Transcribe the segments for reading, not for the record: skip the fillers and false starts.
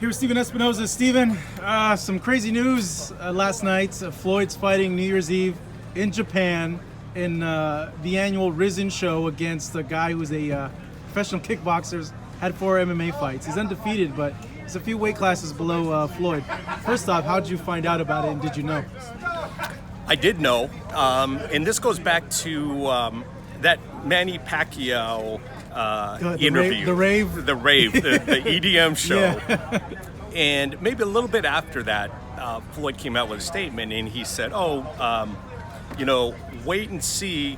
Here with Steven Espinoza. Steven, some crazy news last night. Floyd's fighting New Year's Eve in Japan in the annual Rizin show against a guy who's a professional kickboxer, had 4 MMA fights. He's undefeated, but he's a few weight classes below Floyd. First off, how did you find out about it, and did you know? I did know, and this goes back to that Manny Pacquiao interview. The rave? The EDM show. Yeah. And maybe a little bit after that, Floyd came out with a statement, and he said, wait and see.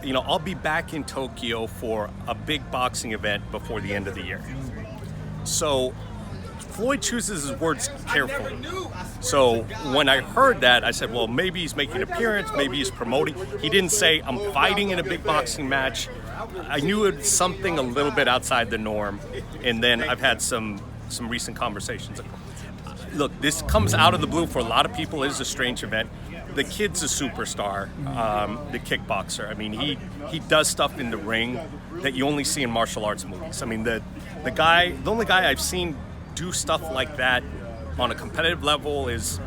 I'll be back in Tokyo for a big boxing event before the end of the year. So Floyd chooses his words carefully. So when I heard that, I said, well, maybe he's making an appearance, maybe he's promoting. He didn't say, I'm fighting in a big boxing match. I knew it was something a little bit outside the norm. And then I've had some recent conversations. Look, this comes out of the blue for a lot of people. It is a strange event. The kid's a superstar, the kickboxer. I mean, he does stuff in the ring that you only see in martial arts movies. I mean, the only guy I've seen do stuff like that on a competitive level is,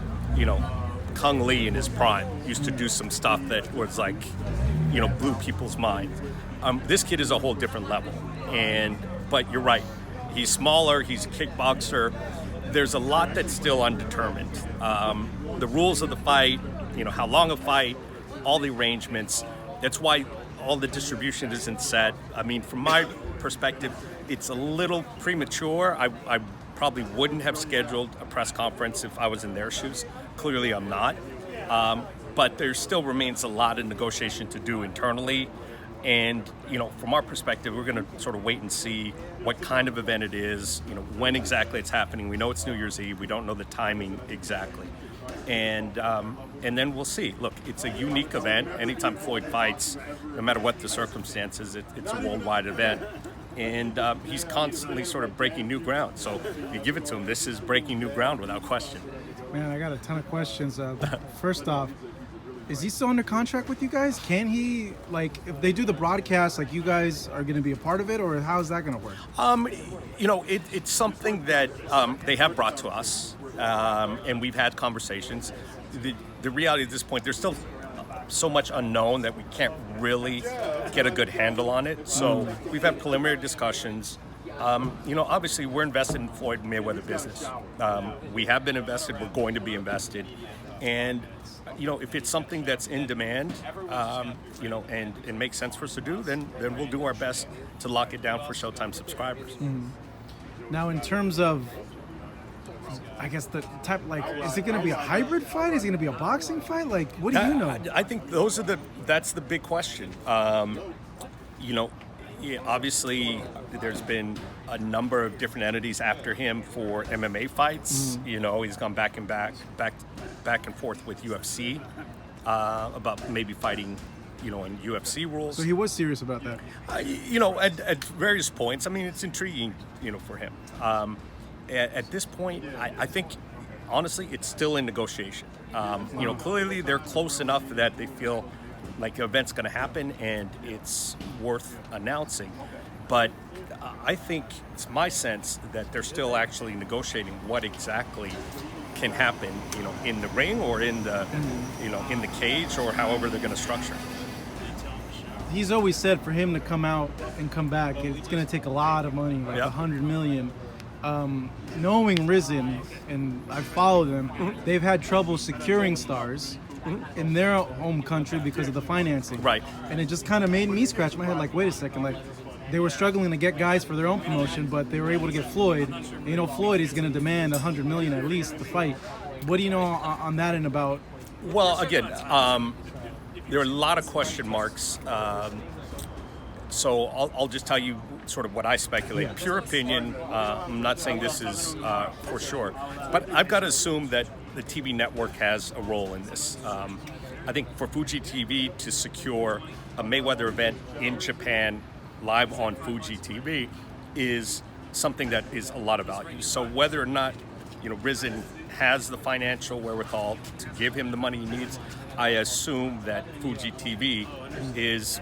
Kung Lee in his prime. Used to do some stuff that was like, blew people's minds. This kid is a whole different level. But you're right. He's smaller. He's a kickboxer. There's a lot that's still undetermined. The rules of the fight, how long a fight, all the arrangements. That's why all the distribution isn't set. I mean, from my perspective, it's a little premature. I probably wouldn't have scheduled a press conference if I was in their shoes. Clearly, I'm not. But there still remains a lot of negotiation to do internally. And, from our perspective, we're going to sort of wait and see what kind of event it is, when exactly it's happening. We know it's New Year's Eve. We don't know the timing exactly. And then we'll see. Look, it's a unique event. Anytime Floyd fights, no matter what the circumstances, it's a worldwide event. And he's constantly sort of breaking new ground. So you give it to him. This is breaking new ground without question. Man, I got a ton of questions. First off, is he still under contract with you guys? Can he, if they do the broadcast, you guys are going to be a part of it, or how's that going to work? It's something that they have brought to us, and we've had conversations. The reality at this point, there's still so much unknown that we can't really get a good handle on it. So we've had preliminary discussions. Obviously we're invested in Floyd Mayweather business. We have been invested. We're going to be invested. And if it's something that's in demand, and it makes sense for us to do, then we'll do our best to lock it down for Showtime subscribers. Mm-hmm. Now, in terms of, I guess the type, is it going to be a hybrid fight? Is it going to be a boxing fight? What do you know? I think that's the big question. Obviously, there's been a number of different entities after him for MMA fights. He's gone back and forth with UFC about maybe fighting, in UFC rules. So he was serious about that. At various points. I mean, it's intriguing, for him. At this point, I think, honestly, it's still in negotiation. Clearly they're close enough that they feel like an event's going to happen and it's worth announcing. But I think it's my sense that they're still actually negotiating what exactly can happen, in the ring or in the, in the cage, or however they're going to structure it. He's always said for him to come out and come back, it's going to take a lot of money, $100 million. Knowing Rizin, and I've followed them, they've had trouble securing stars in their home country because of the financing. Right. And it just kind of made me scratch my head, wait a second, they were struggling to get guys for their own promotion, but they were able to get Floyd. Floyd is going to demand $100 million at least to fight. What do you know on that end about? Well, again, there are a lot of question marks. So I'll just tell you sort of what I speculate. Pure opinion. I'm not saying this is for sure, but I've got to assume that the TV network has a role in this. I think for Fuji TV to secure a Mayweather event in Japan live on Fuji TV is something that is a lot of value. So whether or not Rizin has the financial wherewithal to give him the money he needs. I assume that Fuji TV is,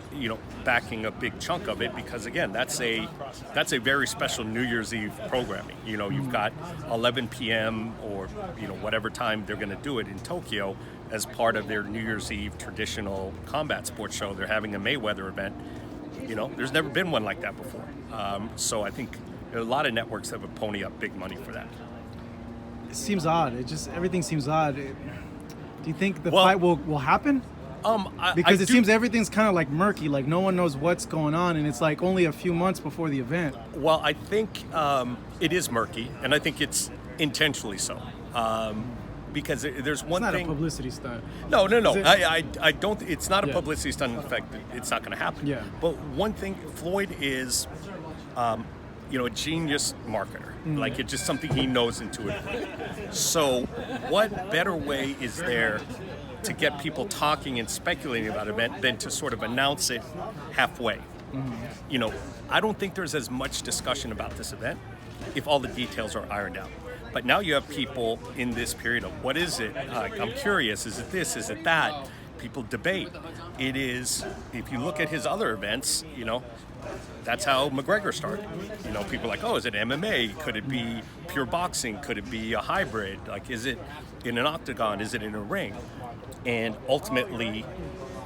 backing a big chunk of it because, again, that's a very special New Year's Eve programming. You've got 11 p.m. or whatever time they're going to do it in Tokyo as part of their New Year's Eve traditional combat sports show. They're having a Mayweather event. There's never been one like that before. So I think there are a lot of networks that would pony up big money for that. It seems odd. Everything seems odd. Do you think the fight will happen? Because it seems everything's kind of like murky, like no one knows what's going on, and it's like only a few months before the event. Well, I think it is murky, and I think it's intentionally so. Because there's one thing. It's not a publicity stunt. No. I don't. It's not a publicity stunt. In fact, it's not going to happen. Yeah. But one thing, Floyd is, a genius marketer. Like, it's just something he knows intuitively. So, what better way is there to get people talking and speculating about an event than to sort of announce it halfway? I don't think there's as much discussion about this event if all the details are ironed out. But now you have people in this period of, what is it? I'm curious, is it this, is it that? People debate. It is, if you look at his other events, that's how McGregor started. People are like, oh, is it MMA? Could it be pure boxing? Could it be a hybrid? Like, is it in an octagon? Is it in a ring? And ultimately,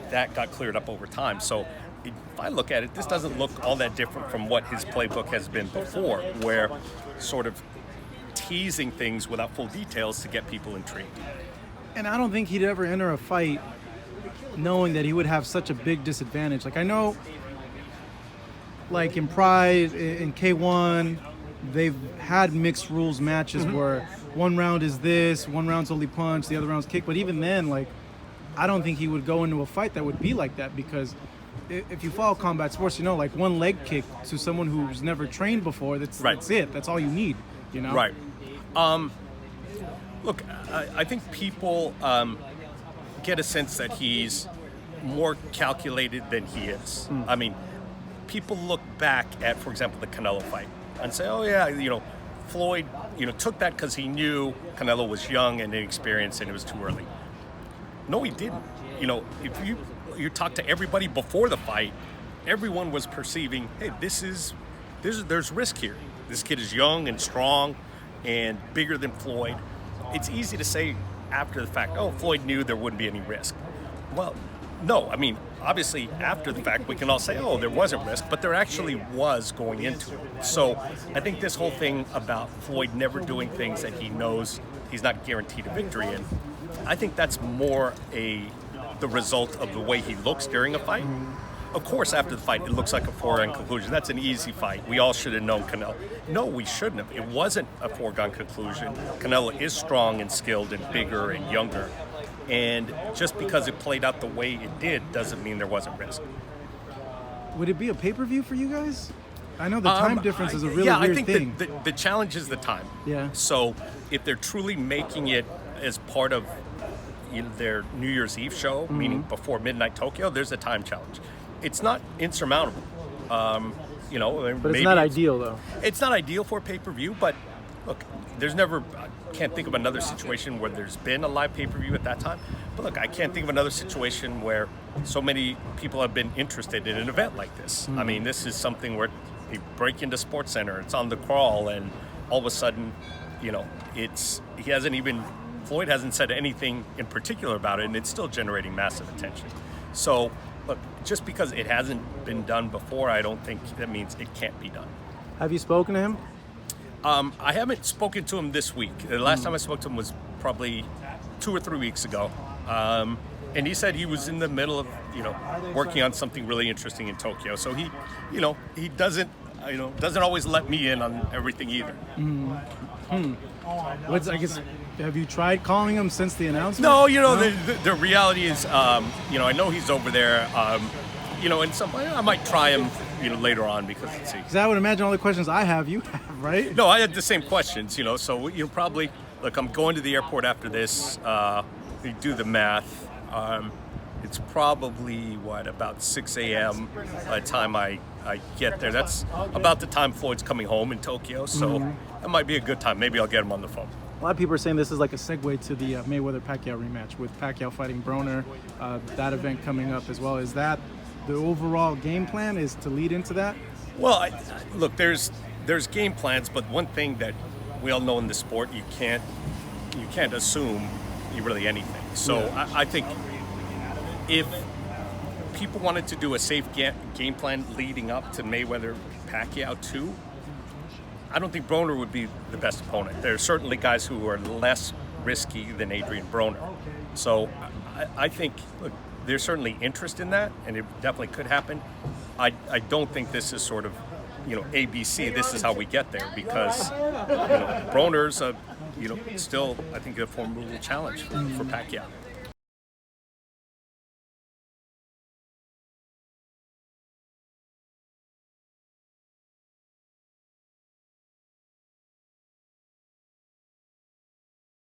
that got cleared up over time. So if I look at it, this doesn't look all that different from what his playbook has been before, where sort of teasing things without full details to get people intrigued. And I don't think he'd ever enter a fight knowing that he would have such a big disadvantage. Like, I know, like in Pride, in K1, they've had mixed rules matches where one round is this, one round's only punch, the other round's kick. But even then, like, I don't think he would go into a fight that would be like that, because if you follow combat sports, like one leg kick to someone who's never trained before, that's it. That's all you need, Right. Look, I think people get a sense that he's more calculated than he is. I mean, people look back at, for example, the Canelo fight and say, oh yeah, Floyd, took that because he knew Canelo was young and inexperienced and it was too early. No, he didn't. If you talk to everybody before the fight, everyone was perceiving, hey, there's risk here. This kid is young and strong and bigger than Floyd. It's easy to say after the fact, oh, Floyd knew there wouldn't be any risk. Well, no. I mean, obviously, after the fact, we can all say, oh, there wasn't risk, but there actually was going into it. So I think this whole thing about Floyd never doing things that he knows he's not guaranteed a victory in, I think that's more the result of the way he looks during a fight. Of course, after the fight, it looks like a foregone conclusion. That's an easy fight. We all should have known Canelo. No, we shouldn't have. It wasn't a foregone conclusion. Canelo is strong and skilled and bigger and younger. And just because it played out the way it did doesn't mean there wasn't risk. Would it be a pay-per-view for you guys? I know the time difference is a really weird thing. I think the challenge is the time. Yeah. So if they're truly making it as part of their New Year's Eve show, meaning before midnight Tokyo, there's a time challenge. It's not insurmountable. But it's not ideal, though. It's not ideal for a pay-per-view, but look, I can't think of another situation where there's been a live pay-per-view at that time. But look, I can't think of another situation where so many people have been interested in an event like this. I mean, this is something where you break into SportsCenter, it's on the crawl, and all of a sudden, Floyd hasn't said anything in particular about it, and it's still generating massive attention. So, look, just because it hasn't been done before, I don't think that means it can't be done. Have you spoken to him? I haven't spoken to him this week. The last time I spoke to him was probably 2 or 3 weeks ago. And he said he was in the middle of, working on something really interesting in Tokyo. So he doesn't always let me in on everything either. Have you tried calling him since the announcement? No, the reality is, I know he's over there, and I might try him, later on because let's see. Because I would imagine all the questions I have, you have, right? No, I had the same questions, so probably, look, I'm going to the airport after this, we do the math, it's probably, about 6 a.m. by the time I get there. That's about the time Floyd's coming home in Tokyo, so that might be a good time. Maybe I'll get him on the phone. A lot of people are saying this is like a segue to the Mayweather-Pacquiao rematch with Pacquiao fighting Broner, that event coming up as well. Is that the overall game plan, is to lead into that? Well, look, there's game plans, but one thing that we all know in the sport, you can't assume really anything. So I think if people wanted to do a safe game plan leading up to Mayweather-Pacquiao 2, I don't think Broner would be the best opponent. There are certainly guys who are less risky than Adrian Broner. So I think, look, there's certainly interest in that, and it definitely could happen. I don't think this is sort of, ABC, this is how we get there, because, Broner's still, I think, a formidable challenge for Pacquiao.